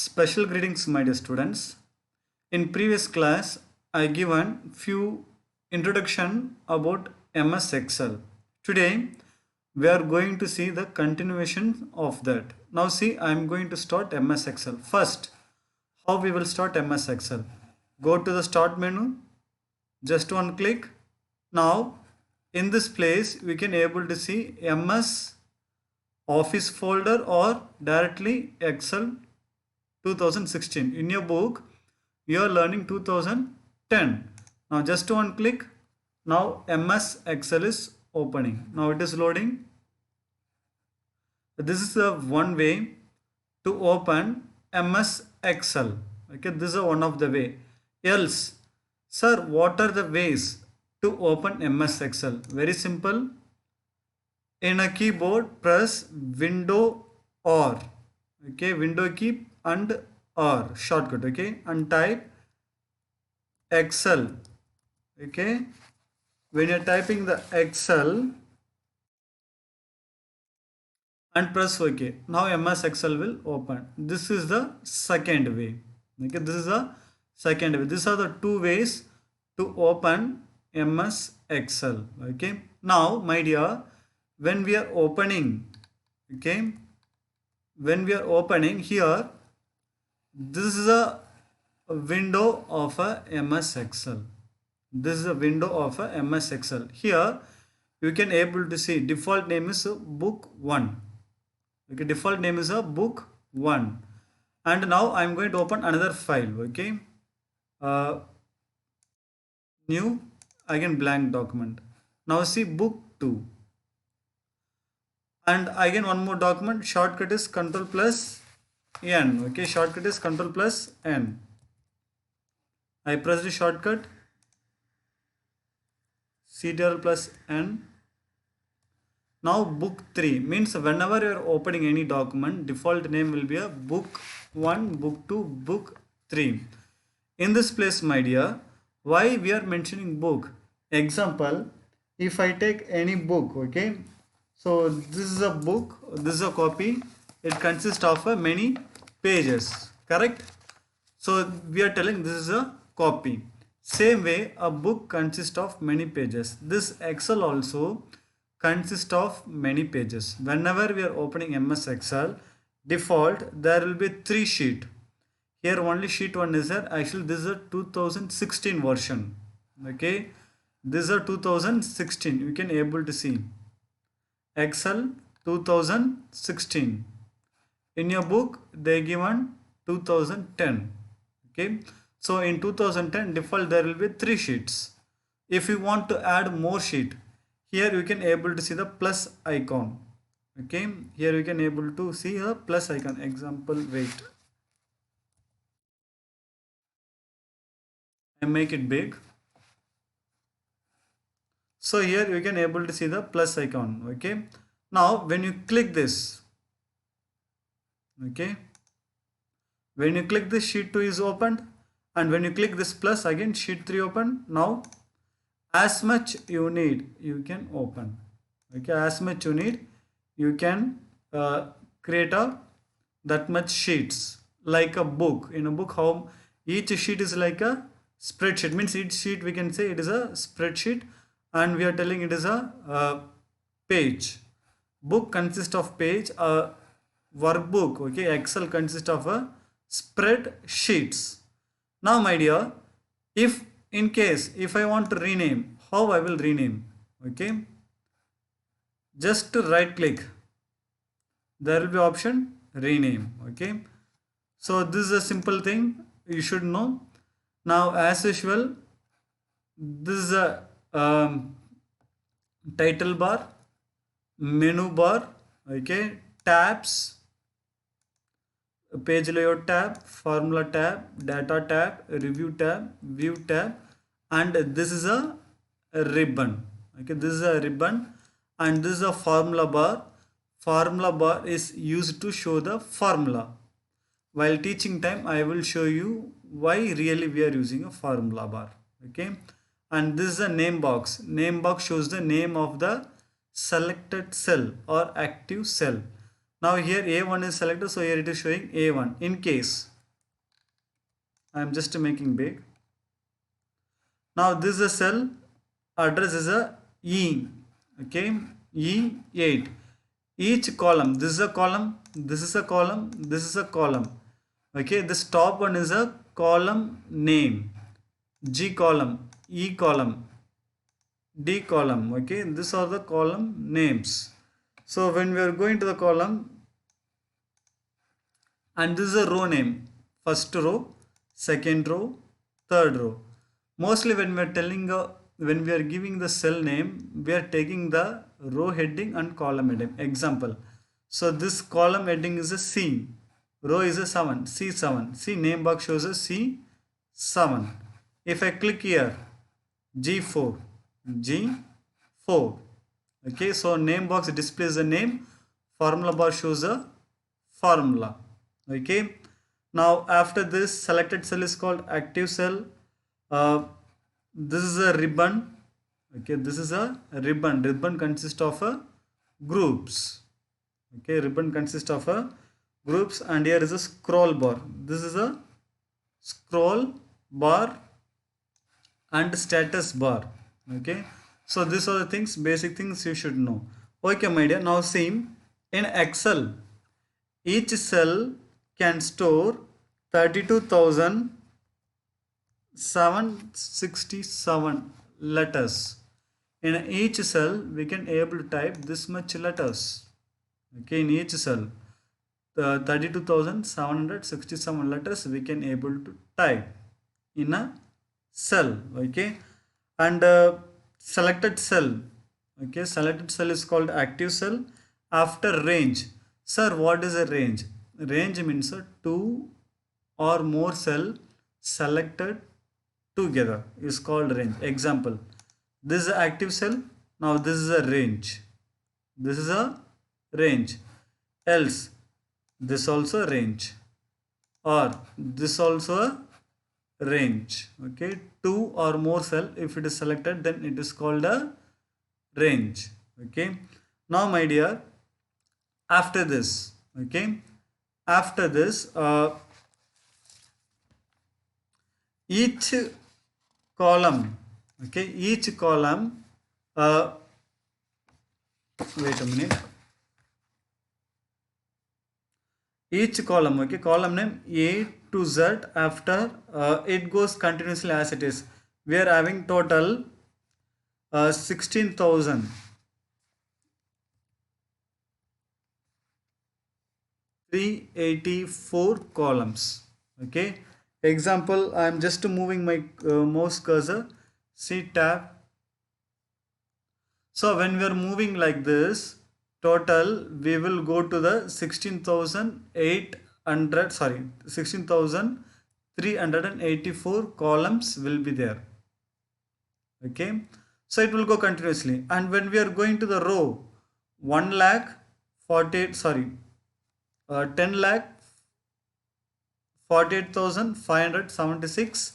Special greetings, my dear students. In previous class, I given few introduction about MS Excel. Today, we are going to see the continuation of that. Now see, I am going to start MS Excel. First, how we will start MS Excel? Go to the start menu, just one click. Now, in this place, we can able to see MS Office folder or directly Excel 2016. In your book you are learning 2010. Now just one click. Now MS Excel is opening. Now it is loading. This is the one way to open MS Excel. Okay, this is one of the way. Else, sir, what are the ways to open MS Excel? Very simple. In a keyboard, press Window or. Okay, window key and or shortcut. Okay, and type Excel. Okay, when you're typing the Excel and press OK, now MS Excel will open. This is the second way. Okay, this is the second way. These are the two ways to open MS Excel. Okay, now my dear, when we are opening, okay, when we are opening here, this is a window of a MS Excel. This is a window of a MS Excel. Here you can able to see default name is book 1. Okay, default name is a book 1. And now I am going to open another file. Okay, new, again blank document. Now see book 2. And again one more document, shortcut is Control plus N. Okay, shortcut is Control plus N. I press the shortcut, Ctrl plus N. Now book 3 means whenever you are opening any document, default name will be a book 1, book 2, book 3. In this place, my dear, why we are mentioning book? Example, if I take any book, okay, so this is a book, this is a copy, it consists of many pages, correct? So we are telling this is a copy. Same way, a book consists of many pages. This Excel also consists of many pages. Whenever we are opening MS Excel, default there will be 3 sheet. Here only sheet 1 is there. Actually this is a 2016 version. Okay, this is a 2016. You can able to see Excel 2016. In your book they given 2010. Okay, so in 2010 default there will be 3 sheets. If you want to add more sheet, here you can able to see the plus icon. Okay, here you can able to see a plus icon. Example, wait, I make it big. So here you can able to see the plus icon. Okay, now when you click this, okay, when you click this, sheet 2 is opened, and when you click this plus, again sheet 3 open. Now as much you need you can open. Okay, as much you need you can create a that much sheets, like a book. In a book, how each sheet is like a spreadsheet, means each sheet we can say it is a spreadsheet, and we are telling it is a page. Book consists of page. Workbook, okay, Excel consists of a spreadsheets. Now my dear, if in case if I want to rename, how I will rename? Okay, just to right click, there will be option rename. Okay, so this is a simple thing you should know. Now as usual, this is a title bar, menu bar, okay, tabs, page layout tab, formula tab, data tab, review tab, view tab, and this is a ribbon. Okay, this is a ribbon, and this is a formula bar. Formula bar is used to show the formula. While teaching time I will show you why really we are using a formula bar. Okay, and this is a name box. Name box shows the name of the selected cell or active cell. Now here A1 is selected, so here it is showing A1. In case I am just making big. Now this is a cell, address is a E, okay, E8. Each column, this is a column, this is a column, this is a column, okay. This top one is a column name, G column, E column, D column, okay. These are the column names. So when we are going to the column, and this is a row name, first row, second row, third row. Mostly when we are when we are giving the cell name, we are taking the row heading and column heading. Example, so this column heading is a C, row is a 7, C7. See, name box shows a C7. If I click here, G4, G4, okay. So name box displays the name, formula bar shows a formula, okay. Now after this, selected cell is called active cell. This is a ribbon, okay. This is a ribbon consists of a groups, okay. Ribbon consists of a groups, and here is a scroll bar. This is a scroll bar and status bar, okay. So these are the things, basic things you should know, okay my dear. Now see, in Excel, each cell can store 32,767 letters. In each cell we can able to type this much letters, okay. In each cell, the 32,767 letters we can able to type in a cell, okay. And selected cell, okay, selected cell is called active cell. After range, sir, what is a range? Range means two or more cell selected together is called range. Example, this is an active cell, now this is a range, this is a range. Else this also range, or this also a range, okay. Two or more cell, if it is selected, then it is called a range, okay. Now my dear, after this, okay, after this, each column, okay, each column, wait a minute, each column, okay, column name A to Z. After it goes continuously as it is. We are having total 16,384 columns, okay. Example, I am just moving my mouse cursor, see tab. So when we are moving like this, total we will go to the 16,384 columns will be there, okay. So it will go continuously. And when we are going to the row, 1 lakh 48, sorry, 10 lakh 48,576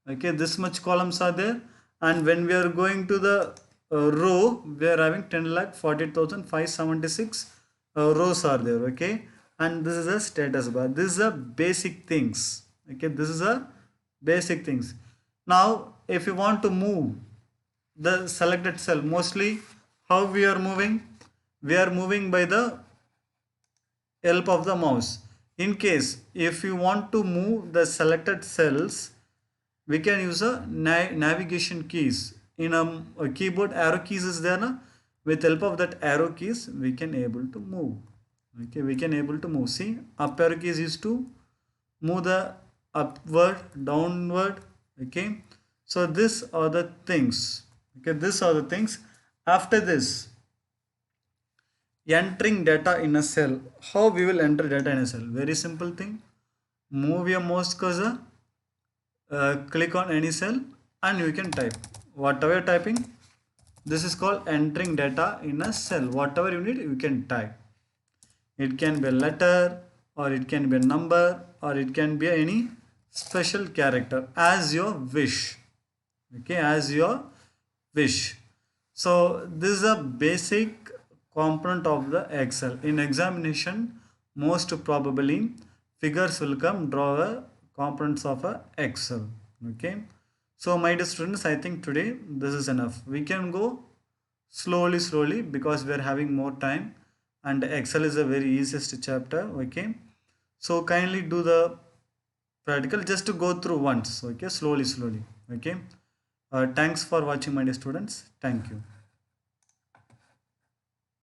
okay, this much columns are there. And when we are going to the row, we are having 10,48,576 rows are there, okay. And this is a status bar. This is a basic things, okay. This is a basic things. Now if you want to move the selected cell, mostly how we are moving, we are moving by the help of the mouse. In case if you want to move the selected cells, we can use a navigation keys. In a keyboard, arrow keys is there na? With help of that arrow keys we can able to move, okay. We can able to move. See, up arrow keys is to move the upward, downward, okay. So these are the things, okay. These are the things. After this, entering data in a cell. How we will enter data in a cell? Very simple thing. Move your mouse cursor, click on any cell, and you can type whatever you're typing. This is called entering data in a cell. Whatever you need, you can type. It can be a letter, or it can be a number, or it can be any special character as your wish, okay, as your wish. So this is a basic component of the Excel. In examination, most probably figures will come draw a components of a Excel. Okay. So my dear students, I think today this is enough. We can go slowly because we are having more time, and Excel is a very easiest chapter. Okay. So kindly do the practical just to go through once. Okay. Slowly. Okay. Thanks for watching, my dear students. Thank you.